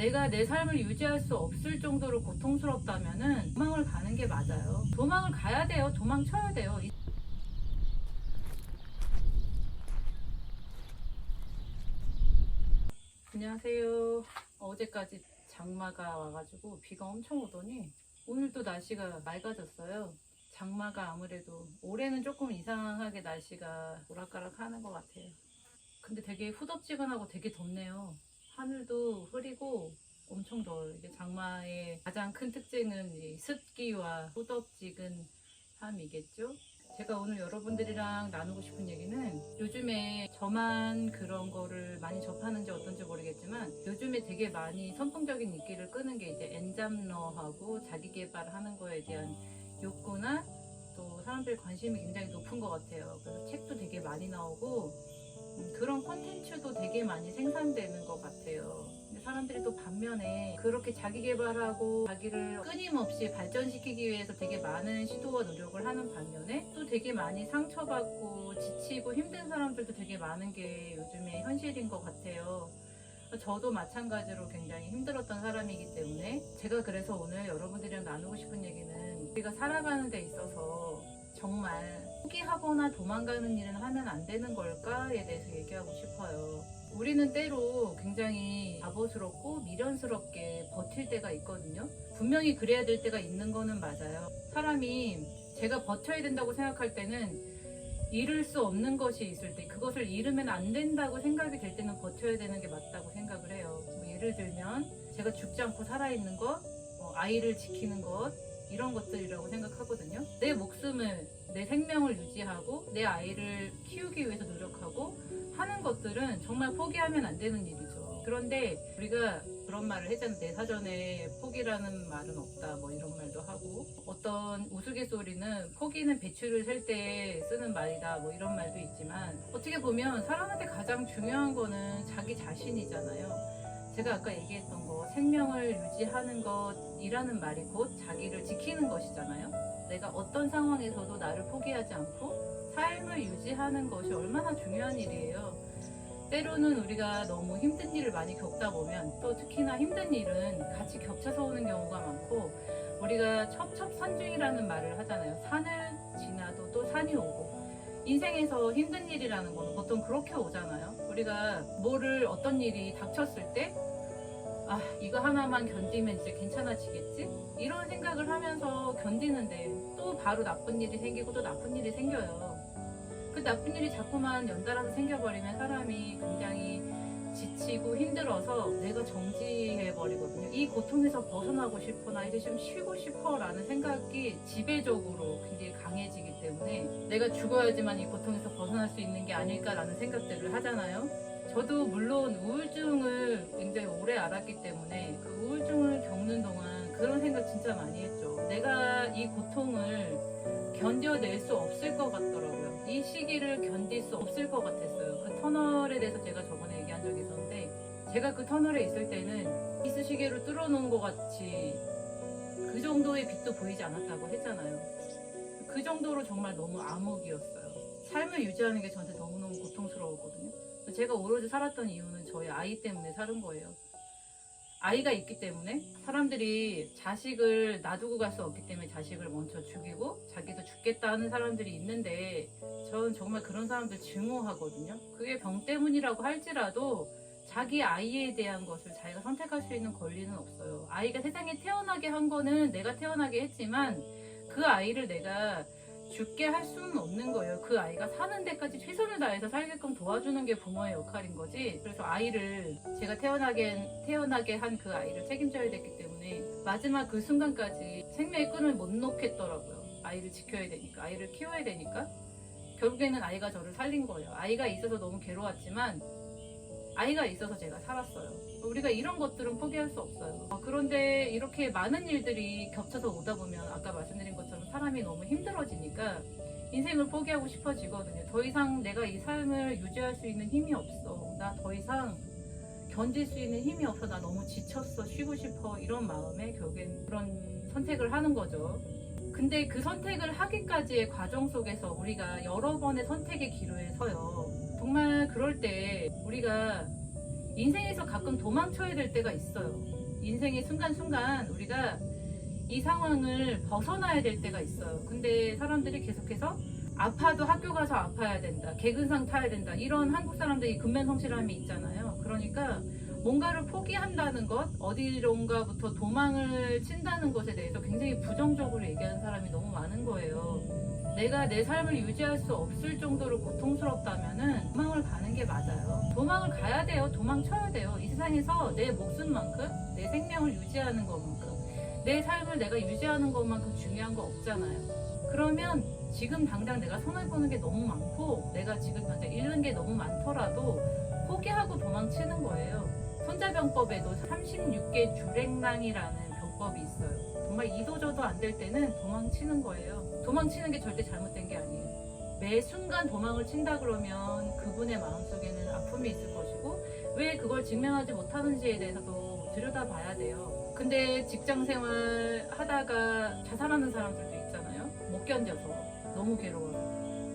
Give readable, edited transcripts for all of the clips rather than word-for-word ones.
내가 내 삶을 유지할 수 없을 정도로 고통스럽다면은 도망을 가는 게 맞아요. 도망을 가야 돼요. 도망쳐야 돼요. 안녕하세요. 어제까지 장마가 와가지고 비가 엄청 오더니 오늘 또 날씨가 맑아졌어요. 장마가 아무래도 올해는 조금 이상하게 날씨가 오락가락 하는 것 같아요. 근데 되게 후덥지근하고 되게 덥네요. 하늘도 흐리고 엄청 더워요. 이게 장마의 가장 큰 특징은 이 습기와 후덥지근함이겠죠? 제가 오늘 여러분들이랑 나누고 싶은 얘기는 요즘에 저만 그런 거를 많이 접하는지 어떤지 모르겠지만 요즘에 되게 많이 선풍적인 인기를 끄는 게 이제 엔잡러하고 자기 개발하는 거에 대한 욕구나 또 사람들 관심이 굉장히 높은 것 같아요. 그래서 책도 되게 많이 나오고 그런 콘텐츠도 되게 많이 생산되는 것 같아요. 근데 사람들이 또 반면에 그렇게 자기 개발하고 자기를 끊임없이 발전시키기 위해서 되게 많은 시도와 노력을 하는 반면에 또 되게 많이 상처받고 지치고 힘든 사람들도 되게 많은 게 요즘의 현실인 것 같아요. 저도 마찬가지로 굉장히 힘들었던 사람이기 때문에 제가 그래서 오늘 여러분들이랑 나누고 싶은 얘기는 우리가 살아가는 데 있어서 정말 포기하거나 도망가는 일은 하면 안 되는 걸까에 대해서 얘기하고 싶어요. 우리는 때로 굉장히 바보스럽고 미련스럽게 버틸 때가 있거든요. 분명히 그래야 될 때가 있는 거는 맞아요. 사람이 제가 버텨야 된다고 생각할 때는 잃을 수 없는 것이 있을 때 그것을 잃으면 안 된다고 생각이 될 때는 버텨야 되는 게 맞다고 생각을 해요. 예를 들면 제가 죽지 않고 살아있는 것, 아이를 지키는 것 이런 것들이라고 생각하거든요. 내 목숨을 내 생명을 유지하고 내 아이를 키우기 위해서 노력하고 하는 것들은 정말 포기하면 안 되는 일이죠. 그런데 우리가 그런 말을 했잖아요. 내 사전에 포기라는 말은 없다 뭐 이런 말도 하고 어떤 우스갯소리는 포기는 배추를 셀 때 쓰는 말이다 뭐 이런 말도 있지만 어떻게 보면 사람한테 가장 중요한 거는 자기 자신이잖아요. 제가 아까 얘기했던 거 생명을 유지하는 것이라는 말이 곧 자기를 지키는 것이잖아요. 내가 어떤 상황에서도 나를 포기하지 않고 삶을 유지하는 것이 얼마나 중요한 일이에요. 때로는 우리가 너무 힘든 일을 많이 겪다 보면 또 특히나 힘든 일은 같이 겹쳐서 오는 경우가 많고 우리가 첩첩산중이라는 말을 하잖아요. 산을 지나도 또 산이 오고 인생에서 힘든 일이라는 건 보통 그렇게 오잖아요. 우리가 어떤 일이 닥쳤을 때 이거 하나만 견디면 이제 괜찮아지겠지? 이런 생각을 하면서 견디는데 또 바로 나쁜 일이 생기고 또 나쁜 일이 생겨요. 그 나쁜 일이 자꾸만 연달아서 생겨버리면 사람이 굉장히 지치고 힘들어서 내가 정지해버리거든요. 이 고통에서 벗어나고 싶어, 나 이제 좀 쉬고 싶어 라는 생각이 지배적으로 굉장히 강해지기 때문에 내가 죽어야지만 이 고통에서 벗어날 수 있는 게 아닐까라는 생각들을 하잖아요. 저도 물론 우울증을 굉장히 오래 앓았기 때문에 그 우울증을 겪는 동안 그런 생각 진짜 많이 했죠. 내가 이 고통을 견뎌낼 수 없을 것 같더라고요. 이 시기를 견딜 수 없을 것 같았어요. 그 터널에 대해서 제가 저번에 얘기한 적이 있었는데 제가 그 터널에 있을 때는 이쑤시개로 뚫어놓은 것 같이 그 정도의 빛도 보이지 않았다고 했잖아요. 그 정도로 정말 너무 암흑이었어요. 삶을 유지하는 게 저한테 너무너무 고통스러웠거든요. 제가 오로지 살았던 이유는 저희 아이 때문에 사는 거예요. 아이가 있기 때문에 사람들이 자식을 놔두고 갈 수 없기 때문에 자식을 먼저 죽이고 자기도 죽겠다 하는 사람들이 있는데 저는 정말 그런 사람들 증오하거든요. 그게 병 때문이라고 할지라도 자기 아이에 대한 것을 자기가 선택할 수 있는 권리는 없어요. 아이가 세상에 태어나게 한 거는 내가 태어나게 했지만 그 아이를 내가 죽게 할 수는 없는 거예요. 그 아이가 사는 데까지 최선을 다해서 살게끔 도와주는 게 부모의 역할인 거지. 그래서 아이를 제가 태어나게 한 그 아이를 책임져야 됐기 때문에 마지막 그 순간까지 생명의 끈을 못 놓겠더라고요. 아이를 지켜야 되니까, 아이를 키워야 되니까. 결국에는 아이가 저를 살린 거예요. 아이가 있어서 너무 괴로웠지만 아이가 있어서 제가 살았어요. 우리가 이런 것들은 포기할 수 없어요. 그런데 이렇게 많은 일들이 겹쳐서 오다 보면 아까 말씀드린 것처럼 사람이 너무 힘들어지니까 인생을 포기하고 싶어지거든요. 더 이상 내가 이 삶을 유지할 수 있는 힘이 없어. 나 더 이상 견딜 수 있는 힘이 없어. 나 너무 지쳤어. 쉬고 싶어. 이런 마음에 결국엔 그런 선택을 하는 거죠. 근데 그 선택을 하기까지의 과정 속에서 우리가 여러 번의 선택의 기로에 서요. 정말 그럴 때 우리가 인생에서 가끔 도망쳐야 될 때가 있어요. 인생의 순간순간 우리가 이 상황을 벗어나야 될 때가 있어요. 근데 사람들이 계속해서 아파도 학교 가서 아파야 된다, 개근상 타야 된다, 이런 한국 사람들이 근면성실함이 있잖아요. 그러니까 뭔가를 포기한다는 것, 어디론가부터 도망을 친다는 것에 대해서 굉장히 부정적으로 얘기하는 사람이 너무 많은 거예요. 내가 내 삶을 유지할 수 없을 정도로 고통스럽다면은 도망을 가는 게 맞아요. 도망을 가야 돼요. 도망쳐야 돼요. 이 세상에서 내 목숨만큼, 내 생명을 유지하는 것만큼, 내 삶을 내가 유지하는 것만큼 중요한 거 없잖아요. 그러면 지금 당장 내가 손해보는 게 너무 많고 내가 지금 당장 잃는 게 너무 많더라도 포기하고 도망치는 거예요. 손자병법에도 36개 주랭랑이라는 병법이 있어요. 정말 이도저도 안 될 때는 도망치는 거예요. 도망치는 게 절대 잘못된 게 아니에요. 매 순간 도망을 친다 그러면 그분의 마음속에는 아픔이 있을 것이고 왜 그걸 증명하지 못하는지에 대해서도 들여다봐야 돼요. 근데 직장생활 하다가 자살하는 사람들도 있잖아요. 못 견뎌서 너무 괴로워서.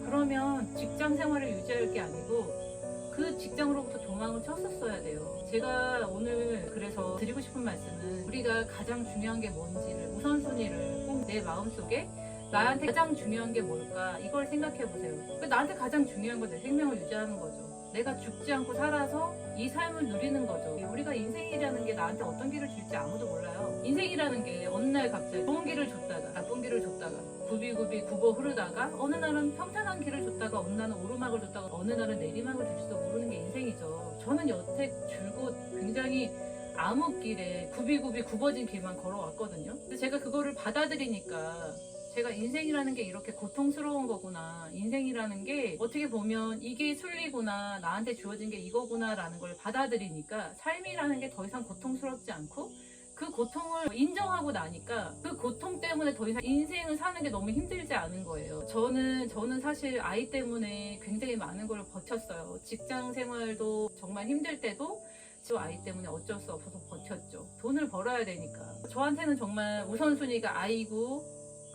그러면 직장생활을 유지할 게 아니고 그 직장으로부터 도망을 쳤었어야 돼요. 제가 오늘 그래서 드리고 싶은 말씀은 우리가 가장 중요한 게 뭔지를, 우선순위를 꼭 내 마음속에 나한테 가장 중요한 게 뭘까 이걸 생각해 보세요. 나한테 가장 중요한 건 내 생명을 유지하는 거죠. 내가 죽지 않고 살아서 이 삶을 누리는 거죠. 우리가 인생이라는 게 나한테 어떤 길을 줄지 아무도 몰라요. 인생이라는 게 어느 날 갑자기 좋은 길을 줬다가 나쁜 길을 줬다가 굽이굽이 굽어 흐르다가 어느 날은 평탄한 길을 줬다가 어느 날은 오르막을 줬다가 어느 날은 내리막을 줄지도 모르는 게 인생이죠. 저는 여태 줄곧 굉장히 암흑길에 굽이굽이 굽어진 길만 걸어왔거든요. 근데 제가 그거를 받아들이니까 제가 인생이라는 게 이렇게 고통스러운 거구나, 인생이라는 게 어떻게 보면 이게 순리구나, 나한테 주어진 게 이거구나 라는 걸 받아들이니까 삶이라는 게 더 이상 고통스럽지 않고 그 고통을 인정하고 나니까 그 고통 때문에 더 이상 인생을 사는 게 너무 힘들지 않은 거예요. 저는 사실 아이 때문에 굉장히 많은 걸 버텼어요. 직장 생활도 정말 힘들 때도 저 아이 때문에 어쩔 수 없어서 버텼죠. 돈을 벌어야 되니까. 저한테는 정말 우선순위가 아이고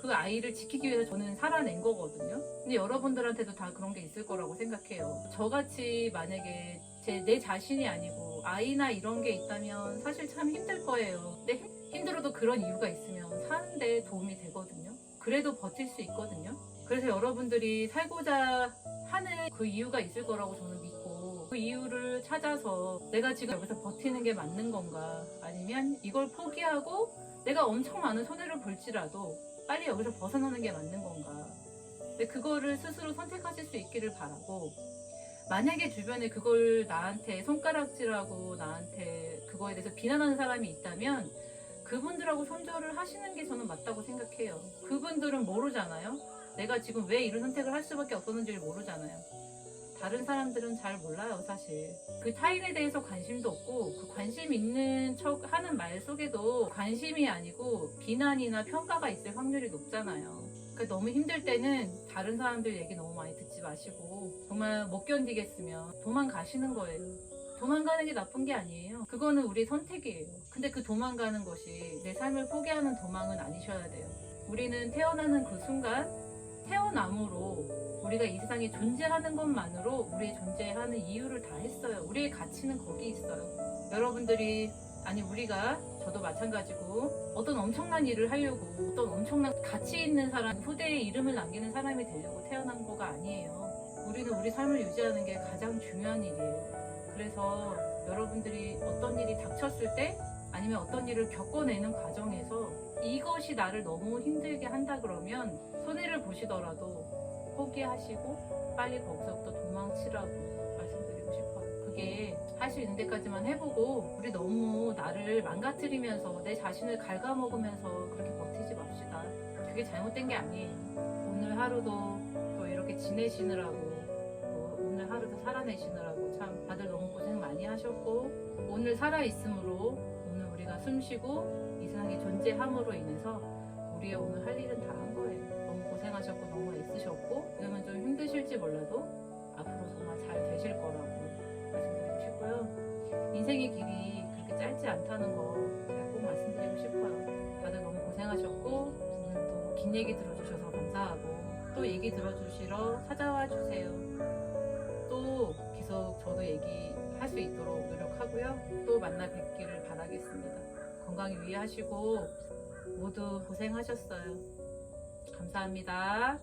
그 아이를 지키기 위해서 저는 살아낸 거거든요. 근데 여러분들한테도 다 그런 게 있을 거라고 생각해요. 저같이 만약에 내 자신이 아니고 아이나 이런 게 있다면 사실 참 힘들 거예요. 근데 힘들어도 그런 이유가 있으면 사는데 도움이 되거든요. 그래도 버틸 수 있거든요. 그래서 여러분들이 살고자 하는 그 이유가 있을 거라고 저는 믿고 그 이유를 찾아서 내가 지금 여기서 버티는 게 맞는 건가, 아니면 이걸 포기하고 내가 엄청 많은 손해를 볼지라도 빨리 여기서 벗어나는 게 맞는 건가. 근데 그거를 스스로 선택하실 수 있기를 바라고, 만약에 주변에 그걸 나한테 손가락질하고 나한테 그거에 대해서 비난하는 사람이 있다면 그분들하고 손절을 하시는 게 저는 맞다고 생각해요. 그분들은 모르잖아요. 내가 지금 왜 이런 선택을 할 수밖에 없었는지를 모르잖아요. 다른 사람들은 잘 몰라요, 사실. 그 타인에 대해서 관심도 없고 그 관심 있는 척 하는 말 속에도 관심이 아니고 비난이나 평가가 있을 확률이 높잖아요. 그러니까 너무 힘들 때는 다른 사람들 얘기 너무 많이 듣지 마시고 정말 못 견디겠으면 도망가시는 거예요. 도망가는 게 나쁜 게 아니에요. 그거는 우리의 선택이에요. 근데 그 도망가는 것이 내 삶을 포기하는 도망은 아니셔야 돼요. 우리는 태어나는 그 순간 태어남으로 우리가 이 세상에 존재하는 것만으로 우리의 존재하는 이유를 다 했어요. 우리의 가치는 거기 있어요. 여러분들이, 아니 우리가, 저도 마찬가지고 어떤 엄청난 일을 하려고 어떤 엄청난 가치 있는 사람, 후대에 이름을 남기는 사람이 되려고 태어난 거가 아니에요. 우리는 우리 삶을 유지하는 게 가장 중요한 일이에요. 그래서 여러분들이 어떤 일이 닥쳤을 때 아니면 어떤 일을 겪어내는 과정에서 이것이 나를 너무 힘들게 한다 그러면 손해를 보시더라도 포기하시고 빨리 거기서부터 도망치라고 말씀드리고 싶어요. 그게 할 수 있는 데까지만 해보고 우리 너무 나를 망가뜨리면서 내 자신을 갉아먹으면서 그렇게 버티지 맙시다. 그게 잘못된 게 아니에요. 오늘 하루도 또 이렇게 지내시느라고 오늘 하루도 살아내시느라고 참 다들 너무 고생 많이 하셨고, 오늘 살아있으므로 오늘 우리가 숨쉬고 이 세상에 존재함으로 인해서 우리의 오늘 할 일은 다 한 거예요. 너무 고생하셨고 너무 애쓰셨고 지금은 좀 힘드실지 몰라도 앞으로 정말 잘 되실 거라고 말씀드리고 싶고요. 인생의 길이 그렇게 짧지 않다는 거 제가 꼭 말씀드리고 싶어요. 다들 너무 고생하셨고 오늘 또 긴 얘기 들어주셔서 감사하고 또 얘기 들어주시러 찾아와 주세요. 또 계속 저도 얘기할 할 수 있도록 노력하고요. 또 만나 뵙기를 바라겠습니다. 건강 유의하시고 모두 고생하셨어요. 감사합니다.